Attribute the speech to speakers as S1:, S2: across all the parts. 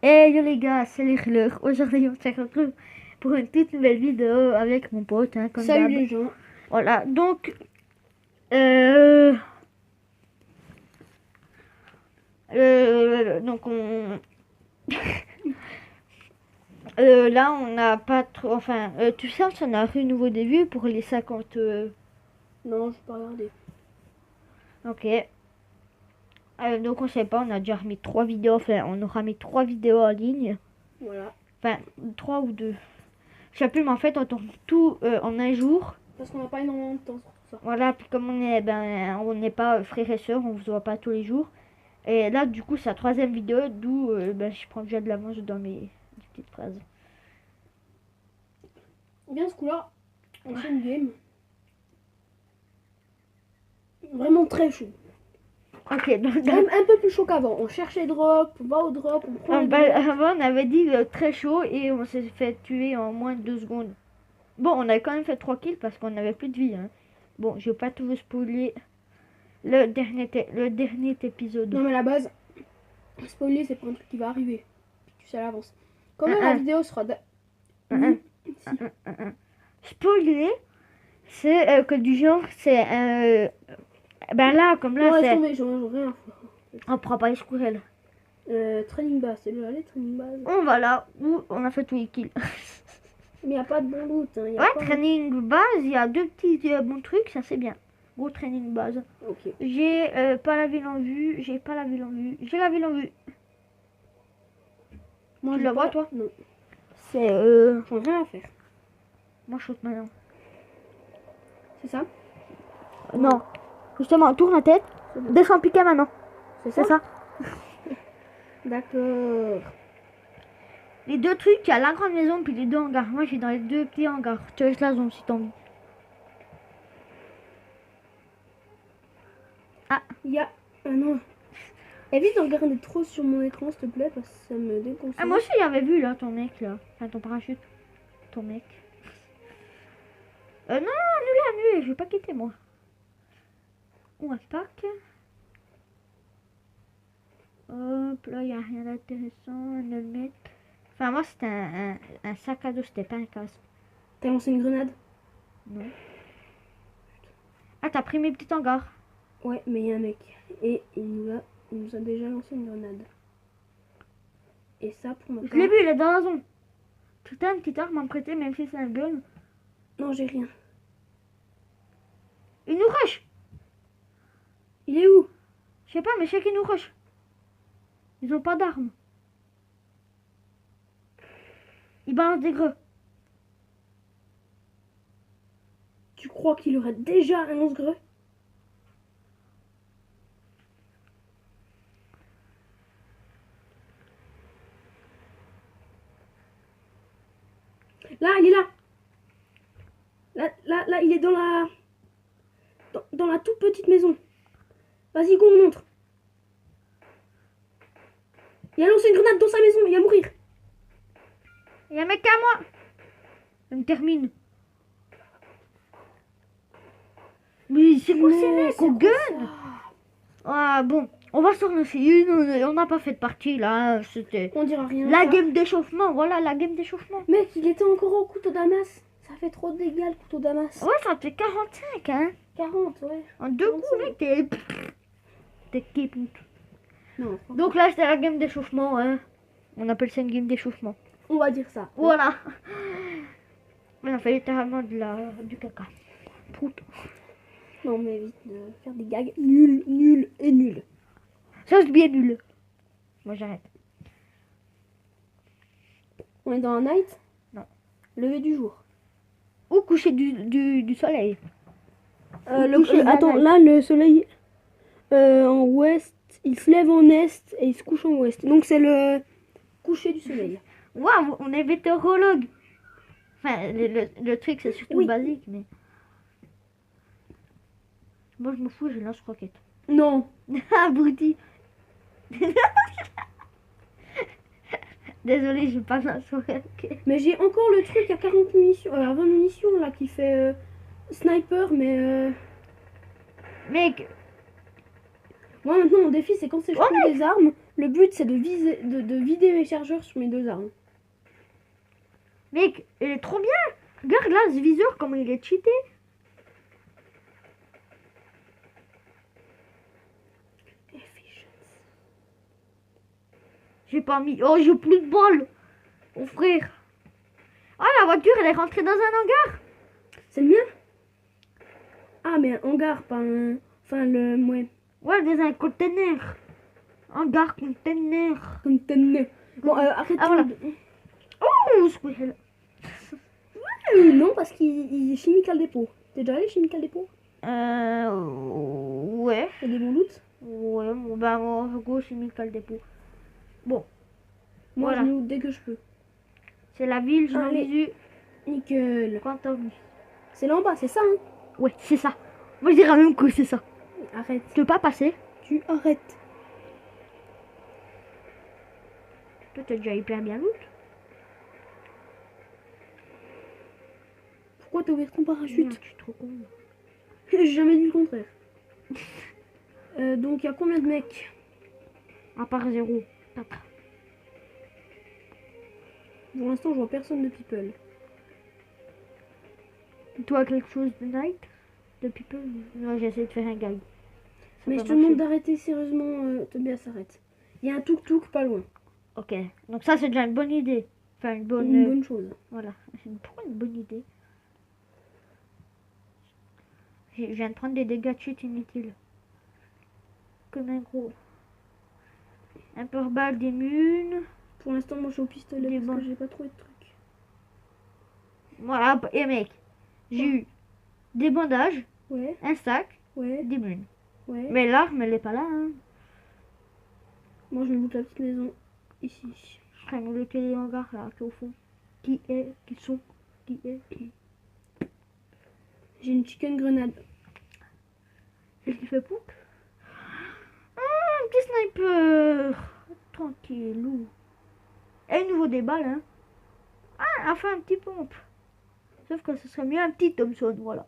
S1: Hey yo les gars, c'est les Rleurs. Aujourd'hui on se retrouve pour une toute nouvelle vidéo avec mon pote, hein, comme
S2: Salut
S1: d'hab.
S2: les gens.
S1: Voilà, donc donc on là on n'a pas trop, enfin tu sais on a eu nouveau début pour les 50
S2: Non, je vais pas regarder.
S1: ok. Donc on sait pas, on a déjà remis 3 vidéos, enfin on aura mis 3 vidéos en ligne,
S2: Voilà.
S1: enfin 3 ou 2. Je sais plus, mais en fait on tourne tout en un jour.
S2: Parce qu'on n'a pas énormément de temps sur tout ça.
S1: Voilà, puis comme on n'est pas frères et sœurs, on se voit pas tous les jours. Et là, du coup, c'est la 3e vidéo, d'où je prends déjà de l'avance dans mes petites phrases.
S2: Bien ce coup-là, on fait une game. Vraiment très chaud.
S1: Ok, donc
S2: Même un peu plus chaud qu'avant. On cherche les drops, on va au drop, on prend les drops.
S1: avant, on avait dit très chaud et on s'est fait tuer en moins de 2 secondes. Bon, on a quand même fait 3 kills parce qu'on n'avait plus de vie. Hein. Bon, je vais pas tout vous spoiler le dernier épisode.
S2: Non mais à la base, spoiler c'est pour un truc qui va arriver. Tu sais à l'avance. Comment la vidéo sera...
S1: Spoiler, c'est que du genre, c'est... ben là, comme là,
S2: Non, laisse
S1: c'est...
S2: tomber, j'en ai rien à foutre.
S1: On prend pas les squirrels.
S2: Training base, c'est le aller training base.
S1: On va là où on a fait tous les kills.
S2: Mais il n'y a pas de bon loot. Hein, y a
S1: Ouais,
S2: pas...
S1: training base, il y a 2 petits bons trucs, ça c'est bien. Gros training base.
S2: Ok.
S1: J'ai pas la ville en vue, j'ai pas la ville en vue, j'ai la ville en vue.
S2: Moi,
S1: Tu
S2: j'ai
S1: la vois
S2: pas-
S1: toi?
S2: Non.
S1: C'est
S2: J'en ai rien à faire.
S1: moi je saute maintenant.
S2: C'est ça?
S1: Non. Justement, tourne la tête, descends piquer maintenant. C'est ça.
S2: D'accord.
S1: Les 2 trucs, il y a la grande maison puis les 2 hangars. Moi j'ai dans les 2 petits hangars. Tu laisses la zone si t'as envie.
S2: Il y a... Ah non. Évite de regarder trop sur mon écran, s'il te plaît, parce que ça me déconcentre.
S1: Ah, moi aussi j'avais vu là ton mec là. Enfin ton parachute. Ton mec. Non, annulé, je vais pas quitter moi. On attaque. Hop, là, il n'y a rien d'intéressant. Un allumet. Enfin, moi, c'était un sac à dos, c'était pas un casque.
S2: T'as lancé une grenade?
S1: Non. Ah, t'as pris mes petits hangars.
S2: Ouais, mais il y a un mec. Et il nous a déjà lancé une grenade. Et ça, pour ma
S1: Je l'ai vu, il est dans la zone. Tu as une petite arme à me prêter, même si c'est un gun.
S2: Non, j'ai rien.
S1: Il nous rush.
S2: Il est où?
S1: Je sais pas, mais je sais qu'il nous rush. Ils ont pas d'armes. Ils balancent des greux.
S2: Tu crois qu'il aurait déjà un lance-greu? Là, il est là. Là, il est dans la... Dans la toute petite maison. Vas-y, go, on montre. Il a lancé une grenade dans sa maison, il va mourir.
S1: Il y a un mec à moi. Je me termine. Mais c'est quoi ces mecs au gun? Ah bon, on va s'en lancer une. On n'a pas fait de partie là. C'était
S2: On dira rien.
S1: la
S2: ça.
S1: game d'échauffement. Voilà, la game d'échauffement.
S2: Mec, il était encore au couteau damas. Ça fait trop de dégâts le couteau damas.
S1: Ouais, ça fait 45, hein.
S2: 40, ouais.
S1: En 2 coups,
S2: 45.
S1: mec, t'es kipout.
S2: Non,
S1: Donc là, c'était la game d'échauffement, hein. On appelle ça une game d'échauffement.
S2: on va dire ça.
S1: Voilà. On a fait littéralement du caca. Prout.
S2: Non, mais évite de faire des gags. Nul et nul.
S1: Ça, c'est bien nul. Moi, j'arrête.
S2: On est dans un night?
S1: Non.
S2: Lever du jour.
S1: Ou coucher du soleil.
S2: Attends, là, le soleil en ouest, il se lève en est et il se couche en ouest. Donc, c'est le coucher du soleil.
S1: Waouh, on est météorologue. Enfin, le truc, c'est surtout
S2: Oui.
S1: basique, mais... Moi, je me fous, je lance roquette.
S2: Non.
S1: Abruti. Désolé, je pas lance roquette.
S2: Mais j'ai encore le truc à 40 munitions, à 20 munitions, là, qui fait sniper, mais...
S1: Mec,
S2: Moi, maintenant, mon défi, c'est quand c'est je trouve des armes, Le but, c'est de vider mes chargeurs sur mes 2 armes.
S1: Mec, il est trop bien. Regarde là, ce viseur, comment il est cheaté. J'ai pas mis... Oh, j'ai plus de balles. Oh, frère. Ah, la voiture, elle est rentrée dans un hangar.
S2: C'est le mien? Ah, mais un hangar, pas un... Enfin, le... Ouais.
S1: Ouais, dans un conteneur. Hangar, conteneur.
S2: Conteneur. Bon, arrête.
S1: Ah, voilà. Oh, squirrel.
S2: Non, parce qu'il est Chemical Depot. T'es déjà allé Chemical Depot?
S1: Ouais.
S2: Il y a des bons loots?
S1: Ouais, bon, bah, en gros, c'est Chemical Depot. Bon.
S2: Moi,
S1: Voilà.
S2: je loot dès que je peux.
S1: C'est la ville, je
S2: Allez.
S1: l'ai vu.
S2: Nickel.
S1: Quantum.
S2: C'est là en bas, c'est ça, hein?
S1: Ouais, c'est ça. Moi, je dirais même que c'est ça.
S2: Arrête.
S1: Tu veux pas passer?
S2: Tu arrêtes.
S1: Toi, t'as déjà hyper bien loot.
S2: Pourquoi t'as ouvert ton
S1: Merde,
S2: parachute?
S1: je suis trop con.
S2: J'ai jamais dit le contraire. Donc, il y a combien de mecs?
S1: À part 0. 4.
S2: Pour l'instant, je vois personne de people.
S1: Toi, quelque chose de night? De people? Non, j'essaie de faire un gag. Ça
S2: Mais
S1: peut
S2: je te demande
S1: marcher.
S2: d'arrêter sérieusement, Tobias, s'arrête. Il y a un tuk-tuk pas loin.
S1: Ok. Donc ça, c'est déjà une bonne idée. Enfin, une bonne...
S2: Une bonne chose.
S1: Voilà. Pourquoi une bonne idée? Je viens de prendre des dégâts de chute inutiles. Comme un gros. Un pare-balles, des munes.
S2: Pour l'instant, moi, je suis au pistolet
S1: Des
S2: parce
S1: bons.
S2: que j'ai pas trouvé de trucs.
S1: Voilà. Et mec, j'ai eu des bandages,
S2: Ouais,
S1: un sac,
S2: ouais,
S1: des munes.
S2: ouais.
S1: Mais l'arme, elle est pas là. Hein.
S2: Moi, je me loot la petite maison. Ici.
S1: Je traîne le télé hangars là, qui est au fond. Qui sont? Qui est?
S2: J'ai une chicken grenade.
S1: Qu'est-ce qu'il fait pour? Ah, un petit sniper. Tranquillou. Et il nous vaut des balles, hein. Ah, enfin un petit pompe. Sauf que ce serait mieux un petit Thompson, voilà.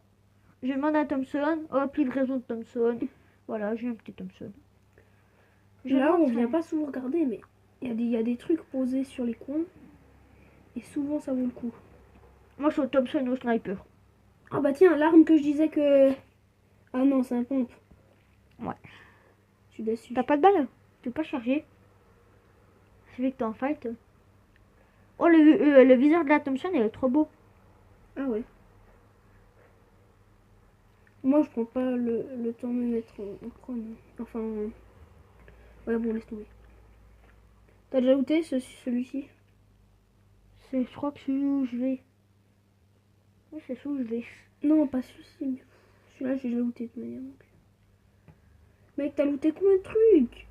S1: Je demande un Thompson, hop, livraison de Thompson. Voilà, j'ai un petit Thompson.
S2: Là, on
S1: lance
S2: vient
S1: un-
S2: pas souvent regarder, mais il y a des trucs posés sur les coins. Et souvent, ça vaut le coup.
S1: Moi, je suis au Thompson au sniper.
S2: Ah bah tiens, l'arme que je disais que... Ah non, c'est un pompe.
S1: Ouais.
S2: Je suis déçu.
S1: T'as pas de balle? Tu peux pas charger? C'est vrai que t'es en fight. Oh, le viseur de la Thompson, il est trop beau.
S2: Ah ouais. Moi, je prends pas le temps de me mettre en prône. Enfin... Ouais, bon, laisse tomber. T'as déjà looté celui-ci?
S1: Je crois que c'est où je vais. Oui, c'est où je vais.
S2: Non, pas celui-ci. Mais celui-là, j'ai déjà looté de toute manière. Donc. Mec, t'as looté combien de trucs?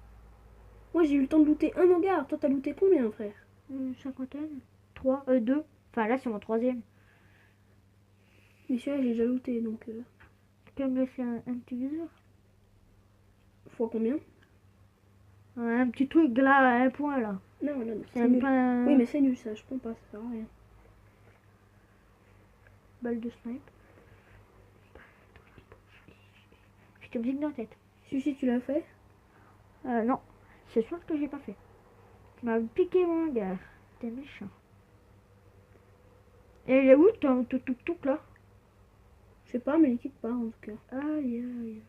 S2: Moi, j'ai eu le temps de looter un hangar. Toi, t'as looté combien, frère?
S1: Une cinquantaine. 3, 2. Enfin, là, c'est mon troisième.
S2: Mais celui-là, j'ai déjà looté, donc...
S1: Tu peux me laisser un petit viseur?
S2: Fois combien?
S1: Un petit truc là, à un point là.
S2: Non, non, non.
S1: C'est
S2: C'est
S1: même
S2: nul.
S1: pas un...
S2: Oui, mais c'est nul, ça. Je prends pas, ça sert à rien.
S1: balle de snipe. J'étais musique dans la tête.
S2: Celui-ci, tu l'as fait?
S1: Non, c'est sûr que j'ai pas fait. Tu m'as piqué mon gars. T'es méchant. Et il est où ton tuk-tuk là?
S2: Je sais pas, mais il quitte pas, en tout cas.
S1: Aïe aïe.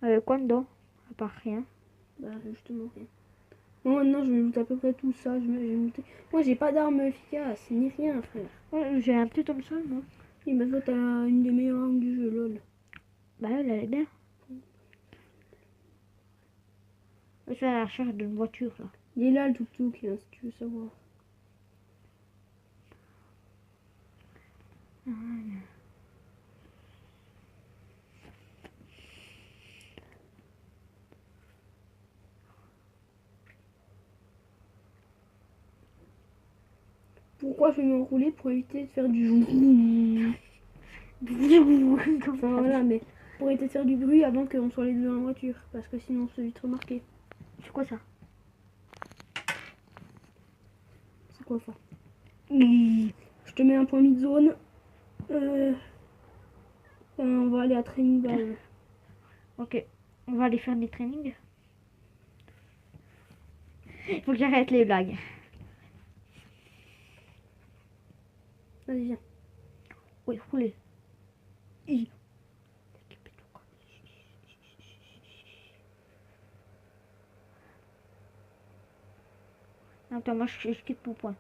S1: Avec quoi dedans? À part rien.
S2: Bah, justement, rien. Moi, maintenant, je vais looter à peu près tout ça. Moi, j'ai pas d'arme efficace, ni rien, frère.
S1: Ouais, j'ai un petit Thompson moi.
S2: Et bah, toi, t'as une des meilleures armes du jeu, lol.
S1: Bah elle est bien. Je suis à la recherche d'une voiture là.
S2: Il est là, le tuk-tuk, hein, si tu veux savoir. Pourquoi je vais m'enrouler pour éviter de faire du vroom. Enfin voilà, mais pour éviter de faire du bruit avant qu'on soit les deux dans la voiture. Parce que sinon on se fait vite remarquer.
S1: C'est quoi ça?
S2: C'est quoi ça? Je te mets un point mid-zone. On va aller à training base.
S1: Ok, on va aller faire des trainings. Il faut que j'arrête les blagues.
S2: Vas-y, viens.
S1: Oui, roulez. I. Attends, moi je quitte mon point.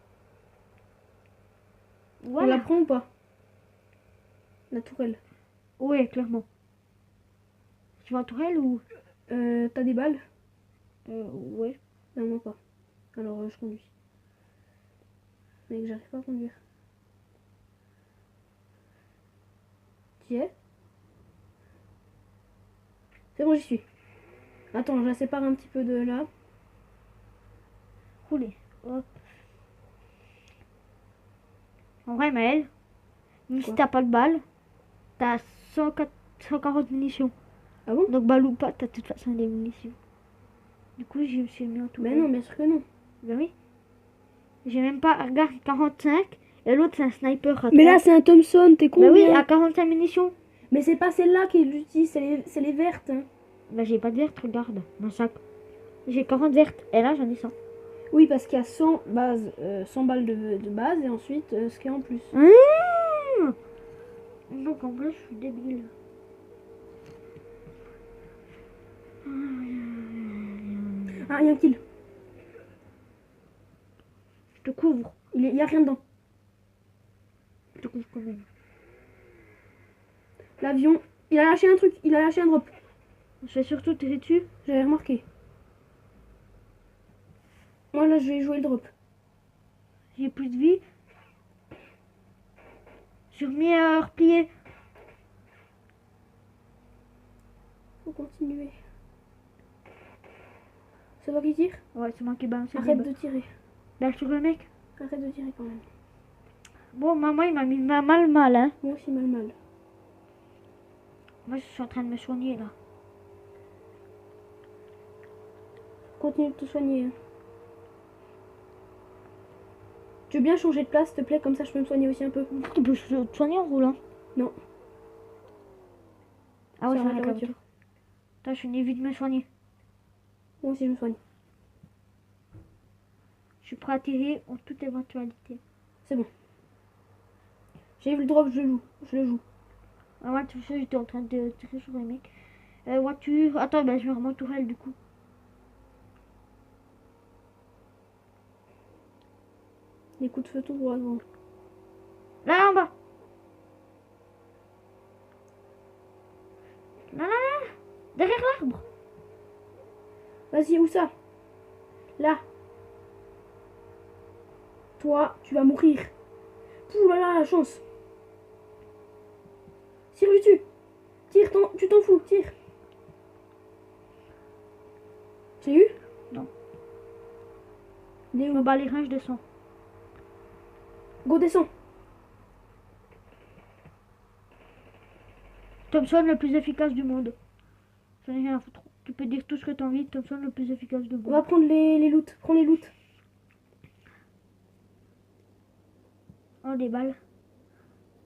S2: On
S1: Voilà.
S2: la prend ou pas? La tourelle.
S1: Oui, clairement. Tu vas en tourelle ou...
S2: T'as des balles?
S1: Ouais.
S2: Non, moi pas. Alors je conduis. Mec, j'arrive pas à conduire. Tu y es? C'est bon, j'y suis. Attends, je la sépare un petit peu de là.
S1: Roulez. Hop. En vrai, Maël, même si
S2: Quoi?
S1: t'as pas de balle, t'as 140 munitions.
S2: Ah bon?
S1: Donc balle ou pas, t'as de toute façon des munitions. Du coup, je me suis mis en tourelle.
S2: Ben non, bien sûr que non.
S1: Ben oui. J'ai même pas... Regarde, 45. Et l'autre, c'est un sniper. à
S2: Mais
S1: 30.
S2: là, c'est un Thompson, t'es con?
S1: Ben oui, à 45 munitions.
S2: Mais c'est pas celle-là qui l'utilise, c'est les vertes. Hein.
S1: Ben j'ai pas de verte, regarde. Mon sac. J'ai 40 vertes. Et là, j'en ai 100.
S2: Oui, parce qu'il y a 100 balles de base et ensuite ce qui est en plus.
S1: Donc en plus, je suis débile.
S2: Ah, il y a un kill.
S1: Je te couvre.
S2: Il y a rien dedans.
S1: Je te couvre quand même.
S2: L'avion, il a lâché un truc, il a lâché un drop.
S1: Je vais surtout tirer dessus.
S2: J'avais remarqué. Moi là, je vais jouer le drop.
S1: J'ai plus de vie. Je suis remis à replier.
S2: Faut continuer. C'est toi qui tire?
S1: Ouais, c'est moi qui balance.
S2: Arrête de tirer.
S1: Là, sur le mec.
S2: Arrête de tirer quand même.
S1: Bon, maman, il m'a mis mal, hein.
S2: Moi aussi mal.
S1: Moi, je suis en train de me soigner, là.
S2: Continue de te soigner. Hein. Tu veux bien changer de place, s'il te plaît? Comme ça, je peux me soigner aussi un peu.
S1: Tu peux te soigner en roulant?
S2: Non.
S1: Ah ouais,
S2: Ça
S1: c'est
S2: arrête
S1: vrai,
S2: la
S1: la
S2: voiture.
S1: voiture. Attends, je finis vite de me soigner.
S2: Moi aussi, je me soigne.
S1: Je suis prêt à tirer en toute éventualité.
S2: C'est bon. J'ai vu le drop, je le joue.
S1: Ah ouais, tu sais, j'étais en train de tirer sur les mecs. Voiture. Attends, ben, je vais remonter tourelle, du coup.
S2: Les coups de feu tout droit devant.
S1: Là, en bas. Là. Derrière l'arbre.
S2: Vas-y, où ça? Là. Toi, tu vas mourir. Pouh là là, la chance. Tire-lui dessus. Tire, tu t'en fous, tire. Tu l'as eu?
S1: Non.
S2: Il est
S1: Je
S2: où?
S1: me bats les reins, je descends.
S2: Go, descends.
S1: Thompson le plus efficace du monde. J'en ai rien à foutre. Tu peux dire tout ce que t'as envie. Thompson le plus efficace du
S2: On
S1: monde.
S2: va prendre les loots. Prends les loots.
S1: Oh, des balles.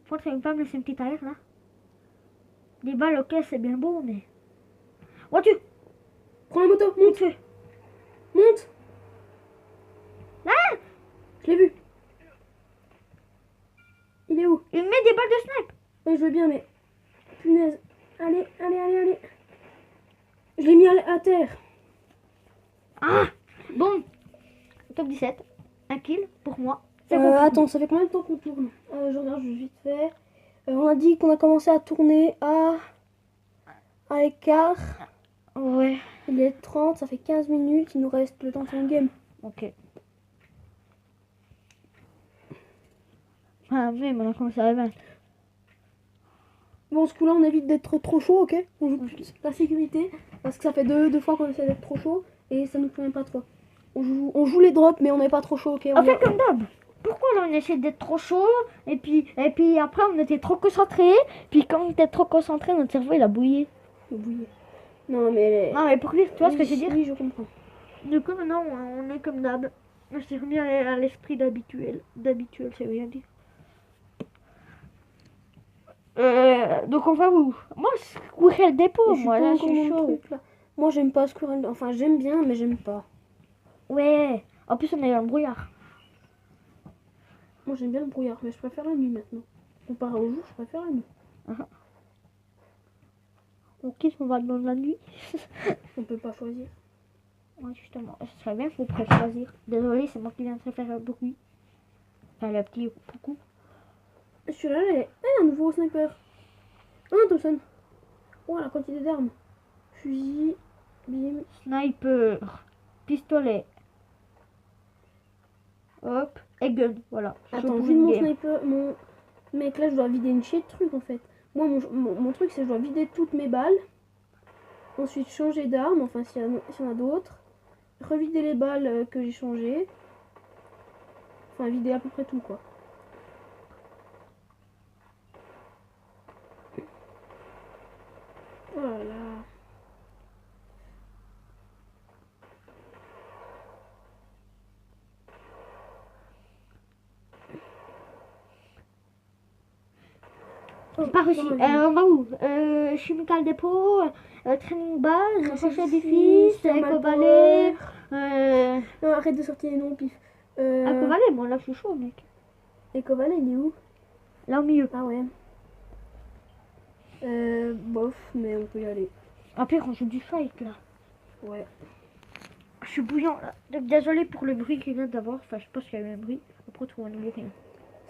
S1: Faut que ça pas me laisser une petite air là. Des balles, ok, c'est bien beau, mais. Voiture!
S2: Prends la moto, monte.
S1: Feu!
S2: Monte.
S1: Là!
S2: Je l'ai vu. Il est où?
S1: Il me met des balles de snipe!
S2: Oui, je veux bien, mais... Punaise. Allez. Je l'ai mis à terre.
S1: Ah! Bon! Top 17. Un kill pour moi.
S2: Attends, ça fait combien de temps qu'on tourne? Je regarde vite fait. On a dit qu'on a commencé à tourner à écart.
S1: Ouais.
S2: Il est 30, ça fait 15 minutes. Il nous reste le temps de faire une game.
S1: Ok. Ah, mais on a commencé à 20.
S2: Bon, ce coup-là, on évite d'être trop chaud, ok? On joue plus la sécurité. Parce que ça fait deux fois qu'on essaie d'être trop chaud. Et ça nous convient pas trop. On joue les drops, mais on n'est pas trop chaud, ok?
S1: En fait, comme d'hab. Pourquoi là, on essaie d'être trop chaud et puis après on était trop concentré. Puis quand on était trop concentré, notre cerveau il a bouillé.
S2: Bouillé. Non, mais...
S1: Non mais pour dire, tu vois ce que je veux dire?
S2: Oui, je comprends.
S1: Du coup maintenant on est comme d'hab. On s'est remis à l'esprit d'habituel. D'habituel, c'est rien dire. Donc on va où? Moi je courais le dépôt,
S2: Je suis
S1: moi
S2: pas
S1: là je
S2: encore
S1: suis
S2: dans le
S1: chaud.
S2: truc, là. Moi, j'aime pas Squirrel. Enfin, j'aime bien, mais j'aime pas.
S1: Ouais. En plus, on est dans le brouillard.
S2: Moi j'aime bien le brouillard, mais je préfère la nuit maintenant. Comparé au jour, je préfère la nuit.
S1: Ok, on va dans la nuit.
S2: On peut pas choisir.
S1: Ouais, justement. Ce serait bien, faut choisir. Désolé, c'est moi qui viens de faire le bruit. Enfin, le petit coucou.
S2: Celui-là, là, un nouveau sniper. Un Thompson. Oh, la quantité d'armes. Fusil, bim.
S1: Sniper. Pistolet. Hop. Et gun. Voilà.
S2: Attends, vide mon sniper. Mon mec, là, je dois vider une chier de trucs en fait. Moi, mon truc, c'est que je dois vider toutes mes balles. Ensuite, changer d'arme, enfin, s'il y en a d'autres. Revider les balles que j'ai changées. Enfin, vider à peu près tout, quoi. Oh là là.
S1: Par ici. On va où Chemical Depot, Training Base, Rocher Edifice, Eco Valley.
S2: Non, arrête de sortir les noms, pif.
S1: Eco Valley, bon là je suis chaud, mec.
S2: Eco Valley, il est où?
S1: Là au milieu.
S2: Ah ouais. Bof, mais on peut y aller.
S1: Après, on joue du fight là.
S2: Ouais.
S1: Je suis bouillant là. Désolé pour le bruit qu'il vient d'avoir. Enfin, je pense qu'il y a eu un bruit. Après, on ne rien.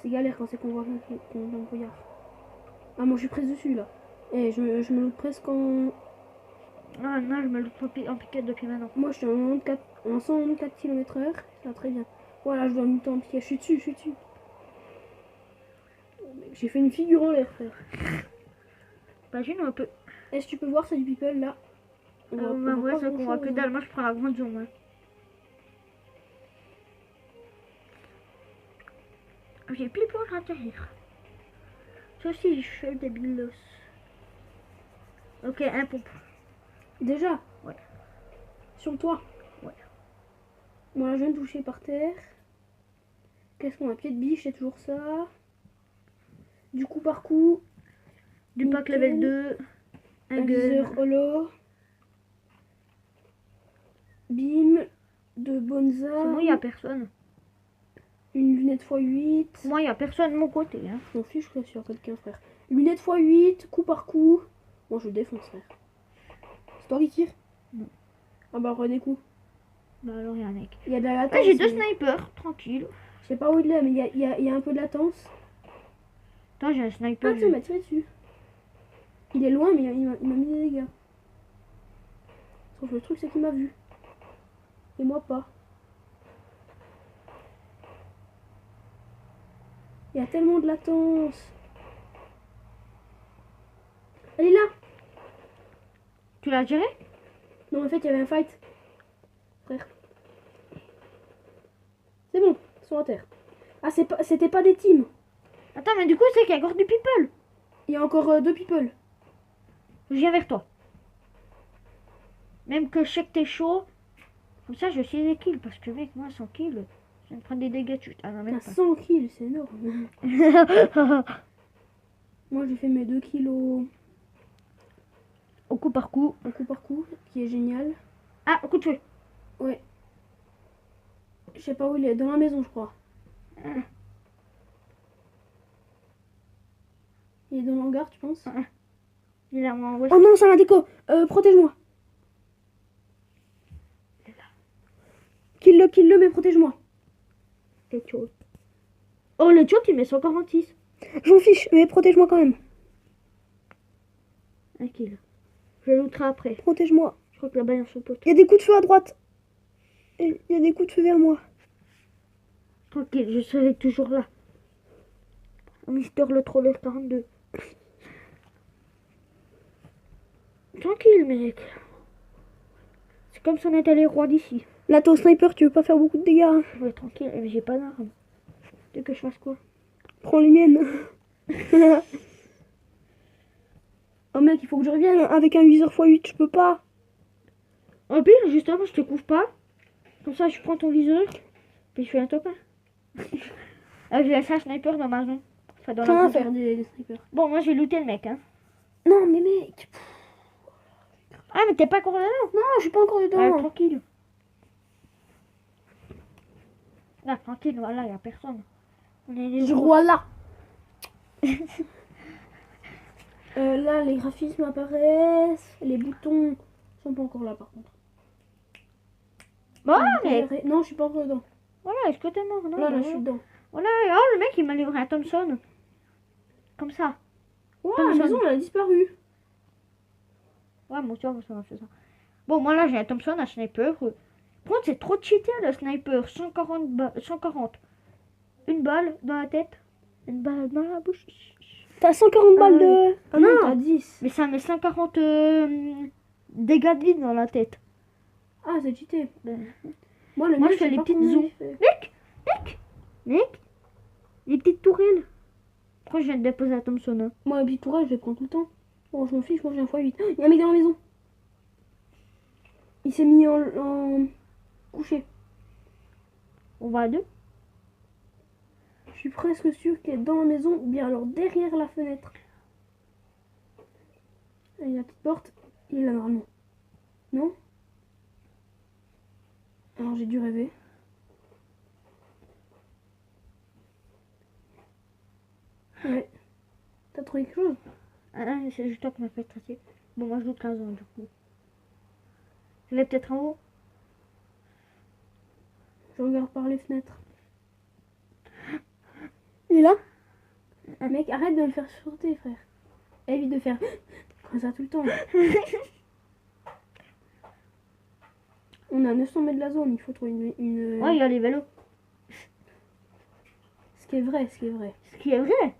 S2: C'est galère quand c'est qu'on voit qu'on est dans le brouillard. Ah, moi je suis presque dessus là. Et je me loupe presque en.
S1: Ah non, je me loupe en piquette depuis maintenant.
S2: Moi je suis en 194 km/h. Ça va très bien. Voilà, je dois me en piquette. Je suis dessus, J'ai fait une figure en l'air, frère.
S1: Imagine un peu.
S2: Est-ce que tu peux voir, c'est du people là?
S1: Ouais, c'est qu'on voit que dalle. Moi je prends la grande zone. J'ai plus pour l'intérieur. Ça aussi, je fais des bilos. Ok, un pompe.
S2: Déjà?
S1: Ouais.
S2: Sur le toit?
S1: Ouais.
S2: Bon, là, je viens de toucher par terre. Qu'est-ce qu'on a? Pied de biche, c'est toujours ça. Du coup par coup.
S1: Du pack level 2.
S2: Un viseur holo. Bim. De bonnes armes.
S1: Moi, il n'y a personne.
S2: Une lunette x8.
S1: Moi, il n'y a personne de mon côté. Hein.
S2: Je m'en fiche, je suis sur quelqu'un, frère. Lunette x8, coup par coup. Moi, je défonce, frère. C'est toi qui tire?
S1: Non.
S2: Ah bah, des coups.
S1: Bah alors, il y a un mec.
S2: Il y a de la latence.
S1: Ah, j'ai deux snipers, tranquille.
S2: Je sais pas où il est, mais il y a un peu de latence.
S1: Attends, j'ai un sniper.
S2: Ah, tu m'as tiré dessus. Il est loin, mais il m'a mis des dégâts. Sauf le truc, c'est qu'il m'a vu. Et moi, pas. Il y a tellement de latence. Elle est là.
S1: Tu l'as tiré?
S2: Non, en fait, il y avait un fight. Frère. C'est bon, ils sont à terre. Ah, c'était pas des teams.
S1: Attends, mais du coup, c'est qu'il y a encore du people.
S2: Il y a encore deux people.
S1: Je viens vers toi. Même que je sais que t'es chaud. Comme ça, je sais les kills. Parce que, mec, moi, 100 kills, je viens de prendre des dégâts de chute. Ah non, même pas.
S2: 100 kills, c'est énorme. Moi, j'ai fait mes 2 kilos.
S1: Au coup par coup.
S2: Un coup par coup, qui est génial.
S1: Ah, au coup de feu.
S2: Ouais. Je sais pas où il est, dans la maison, je crois. Il est dans l'hangar, tu penses?
S1: Il est en ouest.
S2: Oh non, c'est un déco. Protège-moi. Kill-le, mais protège-moi.
S1: Oh, le tio, il met 146.
S2: J'en fiche, mais protège-moi quand même.
S1: Un kill. Je looterai après.
S2: Protège-moi.
S1: Je crois que là-bas, il y a son pote.
S2: Il y a des coups de feu à droite. Il y a des coups de feu vers moi.
S1: Tranquille, je serai toujours là. Mister le Troller 42. Tranquille, mec. C'est comme si on était les rois d'ici.
S2: Là, t'es au sniper, tu veux pas faire beaucoup de dégâts. Hein.
S1: Ouais, tranquille, mais j'ai pas d'armes. Tu veux que je fasse quoi?
S2: Prends les miennes. Oh mec, il faut que je revienne avec un viseur x8, je peux pas.
S1: Au pire, justement, je te couvre pas. Comme ça, je prends ton viseur. Puis je fais un top 1. J'ai laissé un sniper dans ma zone. Enfin, dans la
S2: faire des snipers.
S1: Bon, moi, j'ai looté le mec. Hein.
S2: Non, mais mec.
S1: Ah, mais t'es pas encore là?
S2: Non, je suis pas encore dedans.
S1: Tranquille. Là, tranquille, voilà, il n'y a personne. On est les
S2: Je
S1: rois.
S2: vois là. Là, les graphismes apparaissent. Les boutons sont pas encore là, par contre.
S1: Bon,
S2: Les
S1: mais
S2: boutons, non, je suis pas encore dedans.
S1: voilà, est-ce que t'es mort? Non,
S2: Là,
S1: bah,
S2: je suis dedans.
S1: voilà, oh, le mec, il m'a livré un Thompson. Comme ça.
S2: Ouais,
S1: Thompson.
S2: la maison, elle a disparu.
S1: Ouais, moi, tu vois, ça m'a fait ça. Bon, moi, là, j'ai un Thompson, un sniper. Par contre, c'est trop cheaté, le sniper. 140. Une balle dans la tête. Une balle dans la bouche.
S2: T'as 140 balles de... Ah non,
S1: Non.
S2: t'as 10.
S1: Mais ça met 140 dégâts de vide dans la tête.
S2: Ah, c'est cheaté.
S1: Ben,
S2: Moi, le
S1: Moi,
S2: mien,
S1: je fais
S2: sais
S1: les
S2: pas
S1: petites
S2: combien
S1: zooms.
S2: il fait.
S1: Mec, les petites tourelles. Pourquoi je viens de déposer la Thompson, hein?
S2: Moi, la petite tourelle, je les prends tout le temps. Bon, je m'en fiche, moi, j'ai un x8. Il y a un mec dans la maison. Il s'est mis en couché.
S1: On va à deux.
S2: Je suis presque sûre qu'il est dans la maison, ou bien alors derrière la fenêtre. Il y a la petite porte, il est là normalement. Non? Alors j'ai dû rêver. Ouais. T'as trouvé quelque chose?
S1: Ah, c'est juste toi qui m'as fait stresser. Bon, moi, je joue 15 ans, du coup. Il est peut-être en haut.
S2: Je regarde par les fenêtres. Il est là? Mec, arrête de me faire sauter, frère. Évite de faire comme ça tout le temps. On a 900 mètres de la zone, il faut trouver une...
S1: Ouais, il y a les vélos.
S2: Ce qui est vrai, ce qui est vrai.
S1: Ce qui est vrai.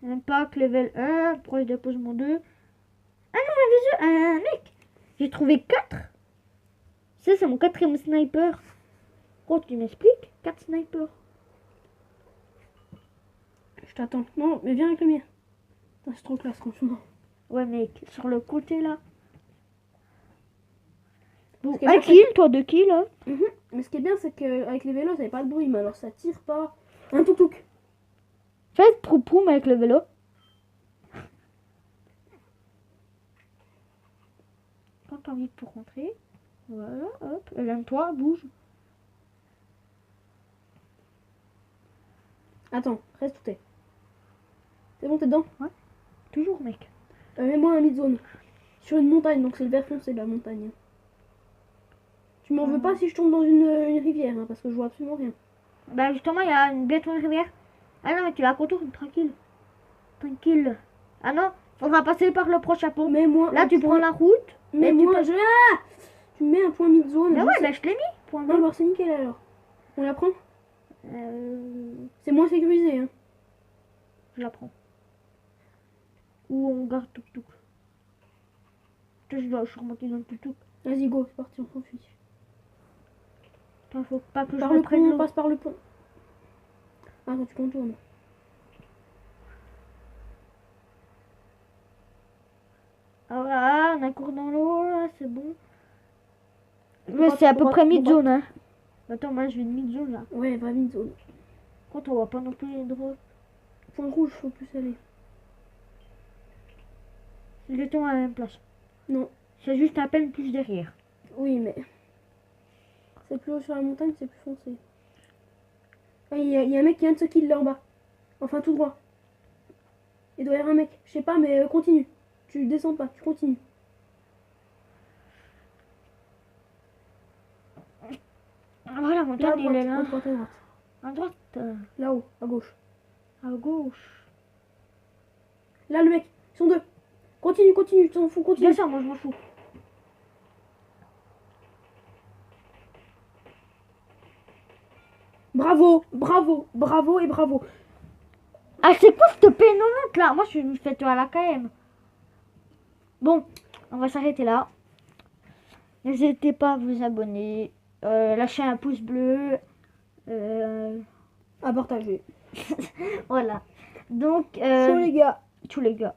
S1: Impact level 1. Pourquoi je dépose mon 2? Ah non, ma visu. Mec. J'ai trouvé 4. Ça, c'est mon 4e sniper. Oh, tu m'expliques? 4 snipers.
S2: Je t'attends. Non, mais viens avec le mien. Putain, c'est trop classe, franchement.
S1: Ouais, mec. Sur le côté, là. Bon,
S2: Ce qui est
S1: un
S2: bien,
S1: kill, toi 2 kills, hein.
S2: Mais ce qui est bien, c'est qu'avec les vélos, ça fait pas de bruit, mais alors ça tire pas. Un tuk-tuk.
S1: Faites proum avec le vélo. Quand t'as envie pour rentrer. Voilà, hop. Lève-toi, bouge.
S2: Attends, reste où t'es. C'est bon, t'es dedans?
S1: Toujours, mec.
S2: Mets-moi un mid-zone. Sur une montagne, donc c'est le vert foncé de la montagne. Tu m'en veux pas si je tombe dans une rivière, hein, parce que je vois absolument rien.
S1: Bah, justement, il y a bientôt une rivière. Ah non, mais tu la contournes, tranquille. Tranquille. Ah non, faudra passer par le prochain pont.
S2: Mets-moi
S1: Là,
S2: un
S1: tu
S2: point.
S1: prends la route.
S2: Mets-moi,
S1: tu
S2: tu mets un point mid-zone.
S1: Bah
S2: je
S1: ouais,
S2: sais-
S1: bah je l'ai mis. Point
S2: Non, alors c'est nickel alors. On la prend?
S1: Je
S2: C'est moins sécurisé, hein.
S1: la prends. Ou on garde tuk-tuk. Je suis remonté dans le tuk-tuk.
S2: Vas-y, go, c'est parti, on s'enfuit.
S1: Attends, faut pas que
S2: Par
S1: je
S2: le
S1: reprenne
S2: pont, on
S1: l'eau.
S2: passe par le pont. Ah, quand tu contournes.
S1: Ah voilà, on a cours dans l'eau, là, c'est bon. Mais
S2: Droite,
S1: c'est à peu
S2: droite,
S1: près
S2: droite.
S1: mid-zone, hein. Attends, moi je vais de mid-zone, là.
S2: Ouais, va mid-zone.
S1: Quand on voit pas non plus les droits.
S2: Point rouge, faut plus aller.
S1: C'est exactement à la même place.
S2: Non.
S1: C'est juste à peine plus derrière.
S2: Oui, mais... C'est plus haut sur la montagne, c'est plus foncé. Ah, il y a un mec qui vient de se kill là en bas. Enfin, tout droit. Il doit y avoir un mec. Je sais pas, mais continue. Tu descends pas, tu continues.
S1: Ah voilà, mon
S2: Là, à
S1: il est là.
S2: droite, à droite.
S1: À droite.
S2: Là-haut, à gauche.
S1: À gauche.
S2: Là, le mec. Ils sont deux. Continue, continue, tu t'en fous, continue.
S1: Bien sûr, moi je m'en fous.
S2: Bravo, bravo, bravo et bravo.
S1: Ah, c'est quoi cette P90 là? Moi je suis fait à la KM. Bon, on va s'arrêter là. N'hésitez pas à vous abonner. Lâcher un pouce bleu.
S2: À partager.
S1: Voilà. Donc,
S2: Ciao les gars.
S1: tous les gars.